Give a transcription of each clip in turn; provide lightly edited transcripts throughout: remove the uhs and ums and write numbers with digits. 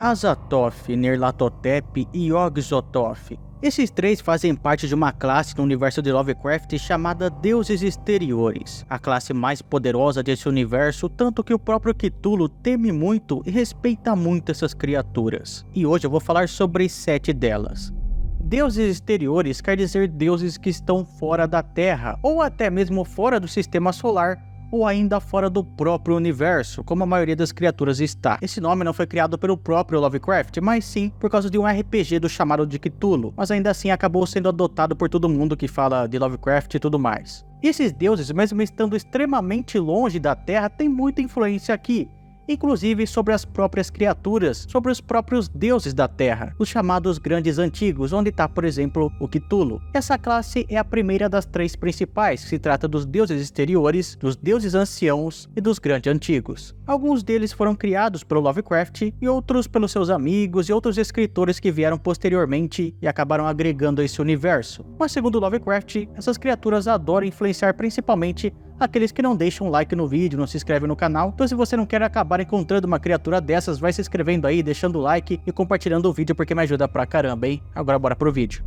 Azathoth, Nyarlathotep e Yog-Sothoth. Esses três fazem parte de uma classe no universo de Lovecraft chamada Deuses Exteriores, a classe mais poderosa desse universo, tanto que o próprio Cthulhu teme muito e respeita muito essas criaturas. E hoje eu vou falar sobre 7 delas. Deuses exteriores quer dizer deuses que estão fora da Terra, ou até mesmo fora do sistema solar, ou ainda fora do próprio universo, como a maioria das criaturas está. Esse nome não foi criado pelo próprio Lovecraft, mas sim por causa de um RPG do chamado de Cthulhu, mas ainda assim acabou sendo adotado por todo mundo que fala de Lovecraft e tudo mais. E esses deuses, mesmo estando extremamente longe da Terra, têm muita influência aqui, inclusive sobre as próprias criaturas, sobre os próprios deuses da Terra, os chamados Grandes Antigos, onde está, por exemplo, o Cthulhu. Essa classe é a primeira das 3 principais, que se trata dos deuses exteriores, dos deuses anciãos e dos Grandes Antigos. Alguns deles foram criados pelo Lovecraft e outros pelos seus amigos e outros escritores que vieram posteriormente e acabaram agregando a esse universo. Mas segundo Lovecraft, essas criaturas adoram influenciar principalmente aqueles que não deixam um like no vídeo, não se inscrevem no canal. Então se você não quer acabar encontrando uma criatura dessas, vai se inscrevendo aí, deixando o like e compartilhando o vídeo porque me ajuda pra caramba, hein? Agora bora pro vídeo.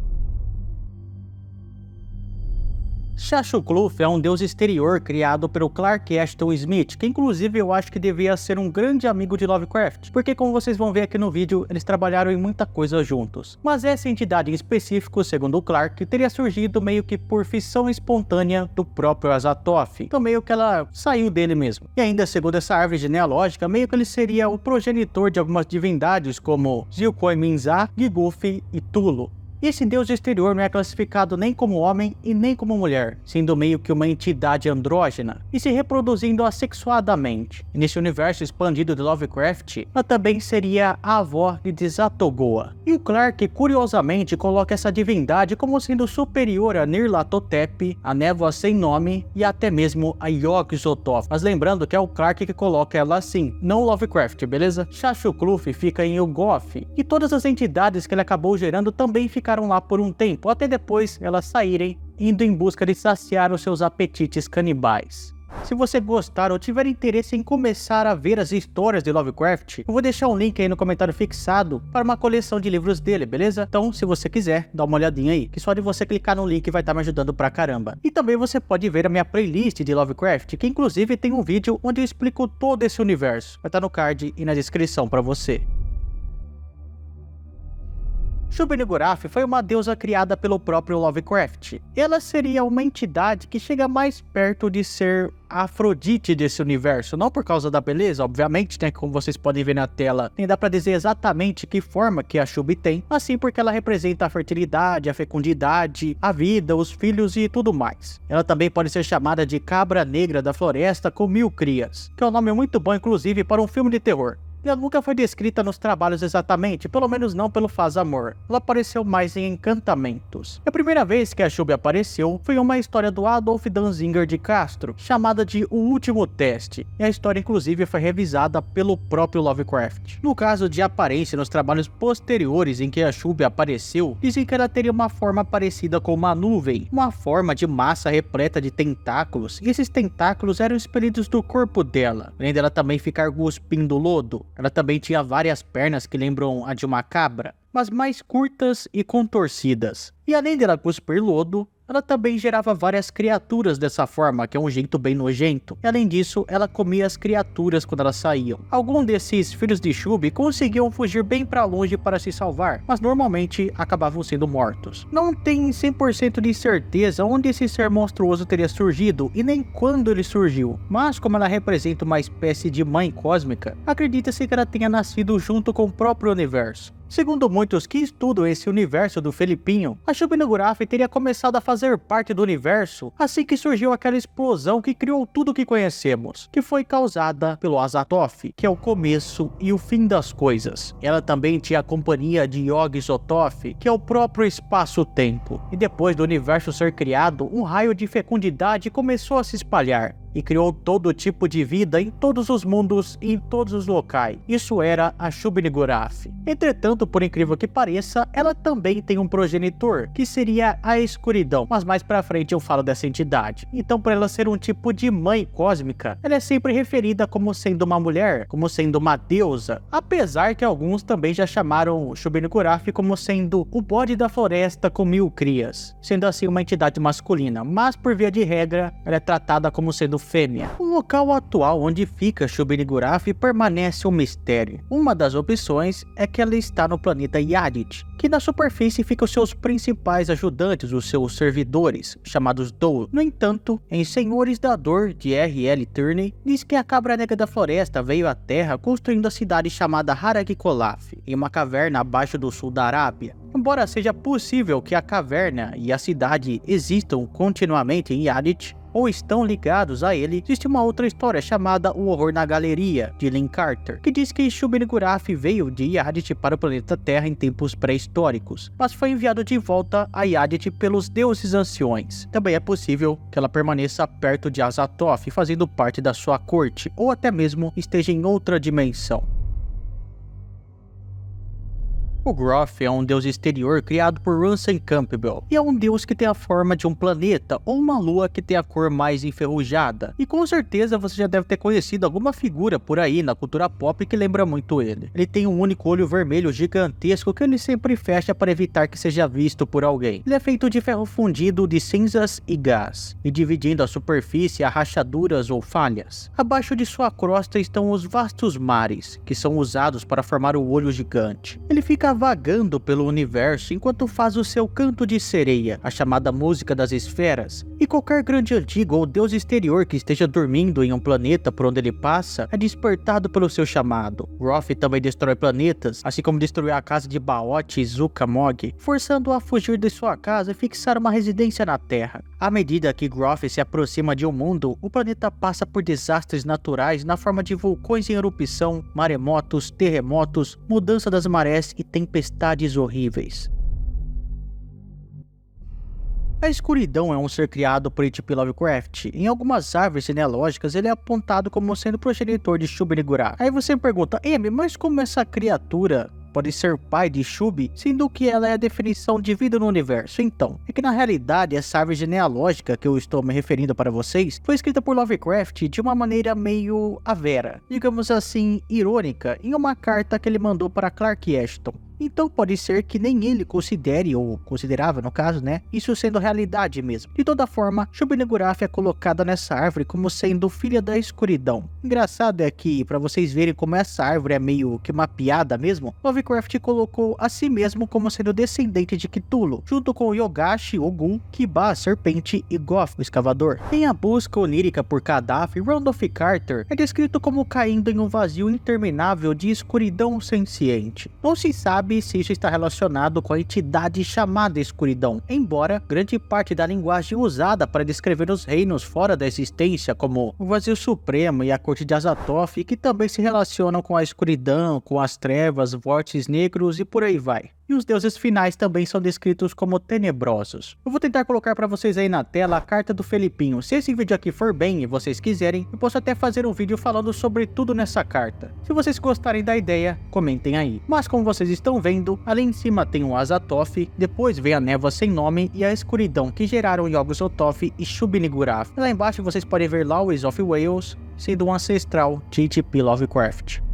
Shashukluth é um deus exterior criado pelo Clark Ashton Smith, que inclusive eu acho que devia ser um grande amigo de Lovecraft, porque como vocês vão ver aqui no vídeo, eles trabalharam em muita coisa juntos. Mas essa entidade em específico, segundo o Clark, teria surgido meio que por fissão espontânea do próprio Azathoth, então meio que ela saiu dele mesmo. E ainda segundo essa árvore genealógica, meio que ele seria o progenitor de algumas divindades como Zilkoi-Minzah, Gigufi e Tulu. E esse deus exterior não é classificado nem como homem e nem como mulher, sendo meio que uma entidade andrógena e se reproduzindo assexuadamente. E nesse universo expandido de Lovecraft, ela também seria a avó de Tzatogoa. E o Clark, curiosamente, coloca essa divindade como sendo superior a Nyarlathotep, a Névoa Sem Nome e até mesmo a Yog-Sothoth. Mas lembrando que é o Clark que coloca ela assim, não o Lovecraft, beleza? Shashukluth fica em Yuggoth, e todas as entidades que ele acabou gerando também ficaram lá por um tempo, até depois elas saírem, indo em busca de saciar os seus apetites canibais. Se você gostar ou tiver interesse em começar a ver as histórias de Lovecraft, eu vou deixar um link aí no comentário fixado para uma coleção de livros dele, beleza? Então, se você quiser, dá uma olhadinha aí, que só de você clicar no link vai estar me ajudando pra caramba. E também você pode ver a minha playlist de Lovecraft, que inclusive tem um vídeo onde eu explico todo esse universo. Vai estar no card e na descrição para você. Shub-Niggurath foi uma deusa criada pelo próprio Lovecraft. Ela seria uma entidade que chega mais perto de ser a Afrodite desse universo, não por causa da beleza, obviamente, né, como vocês podem ver na tela, nem dá pra dizer exatamente que forma que a Shub tem, mas sim porque ela representa a fertilidade, a fecundidade, a vida, os filhos e tudo mais. Ela também pode ser chamada de Cabra Negra da Floresta com 1000 crias, que é um nome muito bom inclusive para um filme de terror. Ela nunca foi descrita nos trabalhos exatamente, pelo menos não pelo Fazamor. Ela apareceu mais em encantamentos. A primeira vez que a Shub apareceu foi em uma história do Adolf Danziger de Castro, chamada de O Último Teste, e a história inclusive foi revisada pelo próprio Lovecraft. No caso de aparência nos trabalhos posteriores em que a Shub apareceu, dizem que ela teria uma forma parecida com uma nuvem, uma forma de massa repleta de tentáculos, e esses tentáculos eram expelidos do corpo dela, além dela também ficar cuspindo lodo. Ela também tinha várias pernas que lembram a de uma cabra, mas mais curtas e contorcidas. E além dela cuspir lodo, ela também gerava várias criaturas dessa forma, que é um jeito bem nojento. E além disso, ela comia as criaturas quando elas saíam. Alguns desses filhos de Shub conseguiam fugir bem para longe para se salvar, mas normalmente acabavam sendo mortos. Não tem 100% de certeza onde esse ser monstruoso teria surgido e nem quando ele surgiu, mas como ela representa uma espécie de mãe cósmica, acredita-se que ela tenha nascido junto com o próprio universo. Segundo muitos que estudam esse universo do Felipinho, a Shub-Niggurath teria começado a fazer parte do universo assim que surgiu aquela explosão que criou tudo o que conhecemos, que foi causada pelo Azathoth, que é o começo e o fim das coisas. Ela também tinha a companhia de Yog-Sothoth, que é o próprio espaço-tempo. E depois do universo ser criado, um raio de fecundidade começou a se espalhar. e criou todo tipo de vida em todos os mundos e em todos os locais. Isso era a Shub-Niggurath. Entretanto, por incrível que pareça, ela também tem um progenitor, que seria a escuridão, mas mais pra frente eu falo dessa entidade. Então, por ela ser um tipo de mãe cósmica, ela é sempre referida como sendo uma mulher, como sendo uma deusa, apesar que alguns também já chamaram Shub-Niggurath como sendo o bode da floresta com 1000 crias, sendo assim uma entidade masculina, mas por via de regra, ela é tratada como sendo fêmea. O local atual onde fica Shub-Niggurath permanece um mistério. Uma das opções é que ela está no planeta Yadit, que na superfície ficam seus principais ajudantes, os seus servidores, chamados Dole. No entanto, em Senhores da Dor, de R.L. Tierney, diz que a Cabra Negra da Floresta veio à Terra construindo a cidade chamada Haragikolath, em uma caverna abaixo do sul da Arábia. Embora seja possível que a caverna e a cidade existam continuamente em Yadit, ou estão ligados a ele, existe uma outra história chamada O Horror na Galeria, de Lynn Carter, que diz que Shub-Niggurath veio de Yadit para o planeta Terra em tempos pré-históricos, mas foi enviado de volta a Yadit pelos deuses anciões. Também é possível que ela permaneça perto de Azathoth, fazendo parte da sua corte, ou até mesmo esteja em outra dimensão. O Groth é um deus exterior criado por Ransom Campbell, e é um deus que tem a forma de um planeta ou uma lua que tem a cor mais enferrujada. E com certeza você já deve ter conhecido alguma figura por aí na cultura pop que lembra muito ele. Ele tem um único olho vermelho gigantesco que ele sempre fecha para evitar que seja visto por alguém. Ele é feito de ferro fundido, de cinzas e gás, e dividindo a superfície a rachaduras ou falhas. Abaixo de sua crosta estão os vastos mares, que são usados para formar o olho gigante. Ele fica vagando pelo universo enquanto faz o seu canto de sereia, a chamada música das esferas, e qualquer grande antigo ou deus exterior que esteja dormindo em um planeta por onde ele passa é despertado pelo seu chamado. Groth também destrói planetas, assim como destruiu a casa de Baoth e Zukamog, forçando-o a fugir de sua casa e fixar uma residência na Terra. À medida que Groth se aproxima de um mundo, o planeta passa por desastres naturais na forma de vulcões em erupção, maremotos, terremotos, mudança das marés e tempestades horríveis. A escuridão é um ser criado por H.P. Lovecraft. Em algumas árvores genealógicas, ele é apontado como sendo progenitor de Shub-Niggurath. Aí você pergunta, mas como essa criatura pode ser pai de Shub, sendo que ela é a definição de vida no universo? Então, é que na realidade essa árvore genealógica que eu estou me referindo para vocês foi escrita por Lovecraft de uma maneira meio avera, digamos assim, irônica, em uma carta que ele mandou para Clark Ashton. Então pode ser que nem ele considere, ou considerava no caso, isso sendo realidade mesmo. De toda forma, Shub-Niggurath é colocada nessa árvore como sendo filha da escuridão. Engraçado é que, para vocês verem como essa árvore é meio que uma piada mesmo, Lovecraft colocou a si mesmo como sendo descendente de Cthulhu, junto com Yogash, Ogum, Kiba, a serpente, e Goth, o escavador. Em A Busca Onírica por Cadáver, Randolph Carter é descrito como caindo em um vazio interminável de escuridão senciente. Não se sabe se isso está relacionado com a entidade chamada escuridão, embora grande parte da linguagem usada para descrever os reinos fora da existência, como o vazio supremo e a corte de Azathoth, que também se relacionam com a escuridão, com as trevas, vórtices negros e por aí vai. E os deuses finais também são descritos como tenebrosos. Eu vou tentar colocar para vocês aí na tela a carta do Felipinho. Se esse vídeo aqui for bem e vocês quiserem, eu posso até fazer um vídeo falando sobre tudo nessa carta. Se vocês gostarem da ideia, comentem aí. Mas como vocês estão vendo, ali em cima tem o Azathoth, depois vem a névoa sem nome e a escuridão que geraram Yog-Sothoth e Shub-Niggurath. Lá embaixo vocês podem ver Lawes of Wales, sendo um ancestral de H.P. Lovecraft.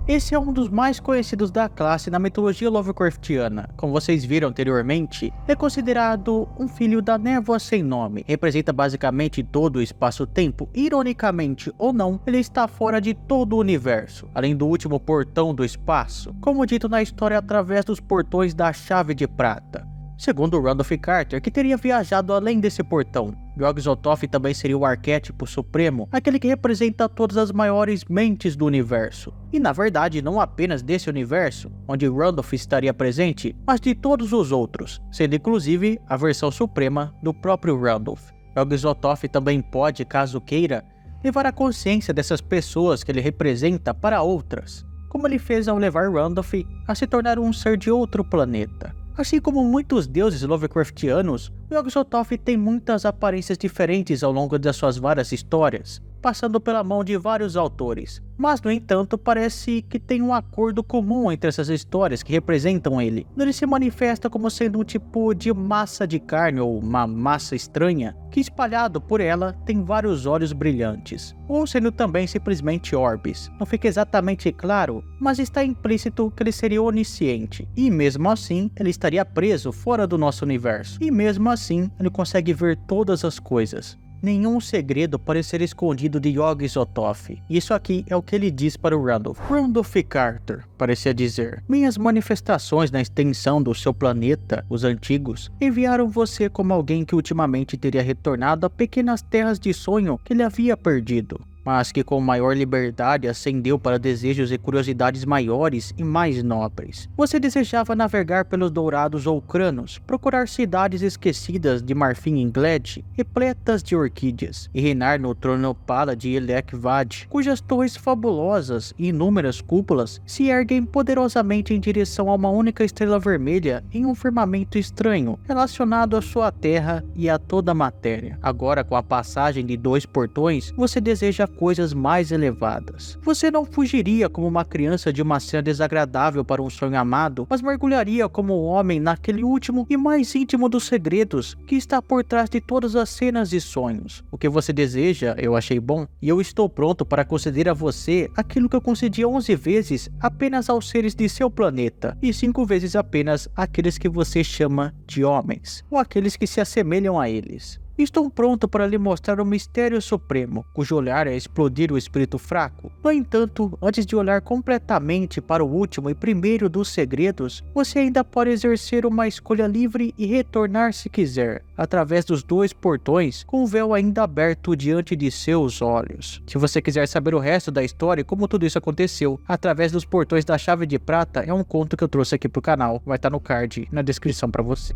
Esse é um dos mais conhecidos da classe na mitologia Lovecraftiana. Como vocês viram anteriormente, é considerado um filho da névoa sem nome. Representa basicamente todo o espaço-tempo. Ironicamente ou não, ele está fora de todo o universo, além do último portão do espaço, como dito na história através dos portões da Chave de Prata. Segundo Randolph Carter, que teria viajado além desse portão. Yog-Sothoth também seria o arquétipo supremo, aquele que representa todas as maiores mentes do universo. E na verdade não apenas desse universo, onde Randolph estaria presente, mas de todos os outros, sendo inclusive a versão suprema do próprio Randolph. Yog-Sothoth também pode, caso queira, levar a consciência dessas pessoas que ele representa para outras, como ele fez ao levar Randolph a se tornar um ser de outro planeta. Assim como muitos deuses Lovecraftianos, Yog-Sothoth tem muitas aparências diferentes ao longo das suas várias histórias, passando pela mão de vários autores, mas no entanto parece que tem um acordo comum entre essas histórias que representam ele. Ele se manifesta como sendo um tipo de massa de carne ou uma massa estranha, que espalhado por ela tem vários olhos brilhantes, ou sendo também simplesmente orbes. Não fica exatamente claro, mas está implícito que ele seria onisciente, e mesmo assim ele estaria preso fora do nosso universo, e mesmo assim ele consegue ver todas as coisas. Nenhum segredo pode ser escondido de Yog-Sothoth. Isso aqui é o que ele diz para o Randolph. Randolph Carter parecia dizer: minhas manifestações na extensão do seu planeta, os antigos, enviaram você como alguém que ultimamente teria retornado a pequenas terras de sonho que ele havia perdido, mas que com maior liberdade ascendeu para desejos e curiosidades maiores e mais nobres. Você desejava navegar pelos Dourados Oucranos, procurar cidades esquecidas de Marfim Ingled, repletas de orquídeas, e reinar no trono Pala de Elec-Vad, cujas torres fabulosas e inúmeras cúpulas se erguem poderosamente em direção a uma única estrela vermelha em um firmamento estranho, relacionado à sua terra e a toda a matéria. Agora, com a passagem de 2 portões, você deseja coisas mais elevadas. Você não fugiria como uma criança de uma cena desagradável para um sonho amado, mas mergulharia como um homem naquele último e mais íntimo dos segredos que está por trás de todas as cenas e sonhos. O que você deseja, eu achei bom, e eu estou pronto para conceder a você aquilo que eu concedi 11 vezes apenas aos seres de seu planeta, e 5 vezes apenas àqueles que você chama de homens, ou aqueles que se assemelham a eles. Estou pronto para lhe mostrar o mistério supremo, cujo olhar é explodir o espírito fraco. No entanto, antes de olhar completamente para o último e primeiro dos segredos, você ainda pode exercer uma escolha livre e retornar se quiser, através dos 2 portões, com o véu ainda aberto diante de seus olhos. Se você quiser saber o resto da história e como tudo isso aconteceu, através dos portões da Chave de Prata, é um conto que eu trouxe aqui pro canal, vai estar no card na descrição para você.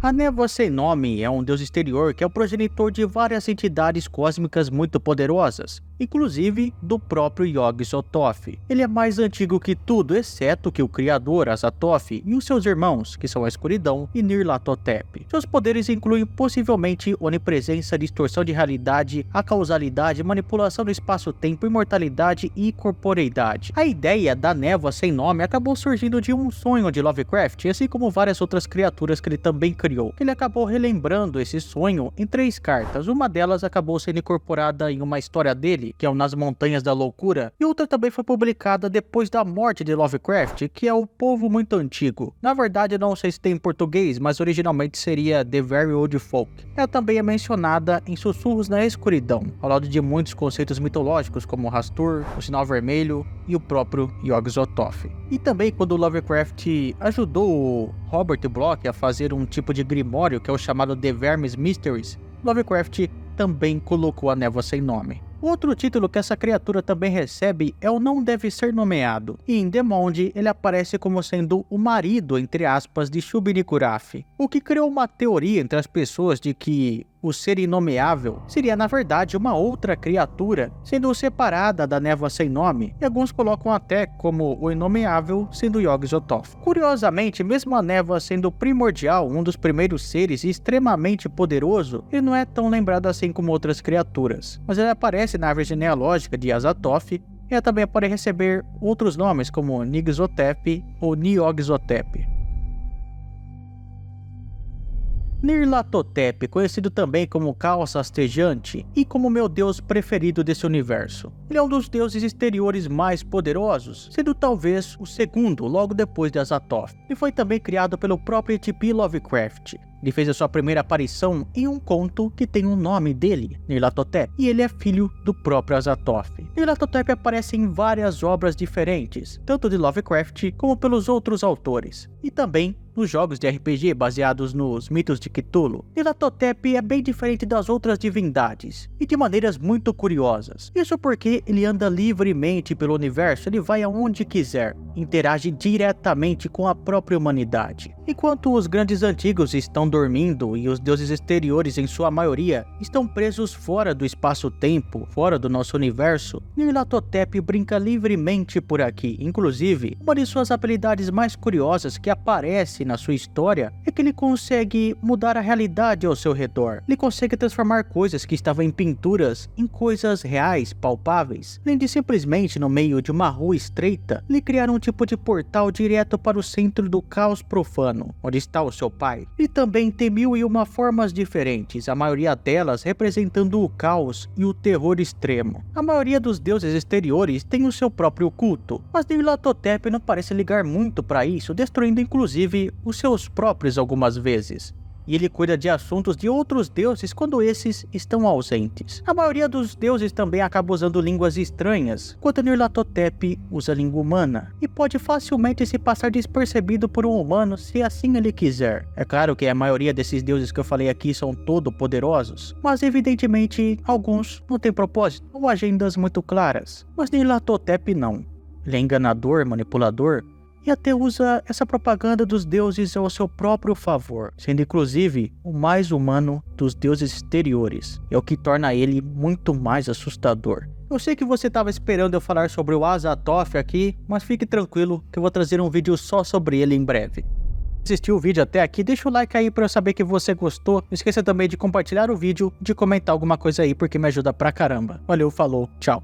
A Névoa Sem Nome é um deus exterior que é o progenitor de várias entidades cósmicas muito poderosas, inclusive do próprio Yog-Sothoth. Ele é mais antigo que tudo, exceto que o criador, Azathoth, e os seus irmãos, que são a Escuridão e Nyarlathotep. Seus poderes incluem possivelmente onipresença, distorção de realidade, acausalidade, manipulação do espaço-tempo, imortalidade e corporeidade. A ideia da Névoa Sem Nome acabou surgindo de um sonho de Lovecraft, assim como várias outras criaturas que ele também criou. Ele acabou relembrando esse sonho em 3 cartas. Uma delas acabou sendo incorporada em uma história dele, que é o Nas Montanhas da Loucura, e outra também foi publicada depois da morte de Lovecraft, que é o Povo Muito Antigo. Na verdade, eu não sei se tem em português, mas originalmente seria The Very Old Folk. Ela também é mencionada em Sussurros na Escuridão, ao lado de muitos conceitos mitológicos como Hastur, o Sinal Vermelho e o próprio Yog-Sothoth. E também quando Lovecraft ajudou o Robert Bloch a fazer um tipo de grimório que é o chamado The Vermes Mysteries, Lovecraft também colocou a Névoa Sem Nome. Outro título que essa criatura também recebe é o Não Deve Ser Nomeado, e em Demonde ele aparece como sendo o marido, entre aspas, de Shub-Niggurath, o que criou uma teoria entre as pessoas de que o ser inomeável seria na verdade uma outra criatura, sendo separada da Névoa Sem Nome, e alguns colocam até como o inomeável sendo Yog-Sothoth. Curiosamente, mesmo a Névoa sendo primordial, um dos primeiros seres e extremamente poderoso, ele não é tão lembrado assim como outras criaturas, mas ele aparece na árvore genealógica de Azathoth, e ela também pode receber outros nomes como Nyarlathotep ou Nyog-Sotep. Nyarlathotep, conhecido também como Caos Rastejante e como meu deus preferido desse universo. Ele é um dos deuses exteriores mais poderosos, sendo talvez o segundo logo depois de Azathoth. Ele foi também criado pelo próprio H.P. Lovecraft. Ele fez a sua primeira aparição em um conto que tem o nome dele, Nyarlathotep, e ele é filho do próprio Azathoth. Nyarlathotep aparece em várias obras diferentes, tanto de Lovecraft como pelos outros autores, e também nos jogos de RPG baseados nos mitos de Cthulhu. Nyarlathotep é bem diferente das outras divindades, e de maneiras muito curiosas. Isso porque ele anda livremente pelo universo, ele vai aonde quiser, interage diretamente com a própria humanidade. Enquanto os grandes antigos estão dormindo e os deuses exteriores, em sua maioria, estão presos fora do espaço-tempo, fora do nosso universo, Nyarlathotep brinca livremente por aqui. Inclusive, uma de suas habilidades mais curiosas que aparece na sua história é que ele consegue mudar a realidade ao seu redor. Ele consegue transformar coisas que estavam em pinturas em coisas reais, palpáveis, além de simplesmente, no meio de uma rua estreita, ele criar um tipo de portal direto para o centro do caos profano, onde está o seu pai. Ele também tem 1001 formas diferentes, a maioria delas representando o caos e o terror extremo. A maioria dos deuses exteriores tem o seu próprio culto, mas Nyarlathotep não parece ligar muito para isso, destruindo inclusive os seus próprios algumas vezes. E ele cuida de assuntos de outros deuses quando esses estão ausentes. A maioria dos deuses também acaba usando línguas estranhas, enquanto Nyarlathotep usa língua humana, e pode facilmente se passar despercebido por um humano se assim ele quiser. É claro que a maioria desses deuses que eu falei aqui são todo-poderosos, mas evidentemente alguns não têm propósito ou agendas muito claras. Mas Nyarlathotep não. Ele é enganador, manipulador, e até usa essa propaganda dos deuses ao seu próprio favor, sendo inclusive o mais humano dos deuses exteriores. É o que torna ele muito mais assustador. Eu sei que você estava esperando eu falar sobre o Azathoth aqui, mas fique tranquilo que eu vou trazer um vídeo só sobre ele em breve. Se assistiu o vídeo até aqui, deixa o like aí para eu saber que você gostou. Não esqueça também de compartilhar o vídeo, de comentar alguma coisa aí, porque me ajuda pra caramba. Valeu, falou, tchau.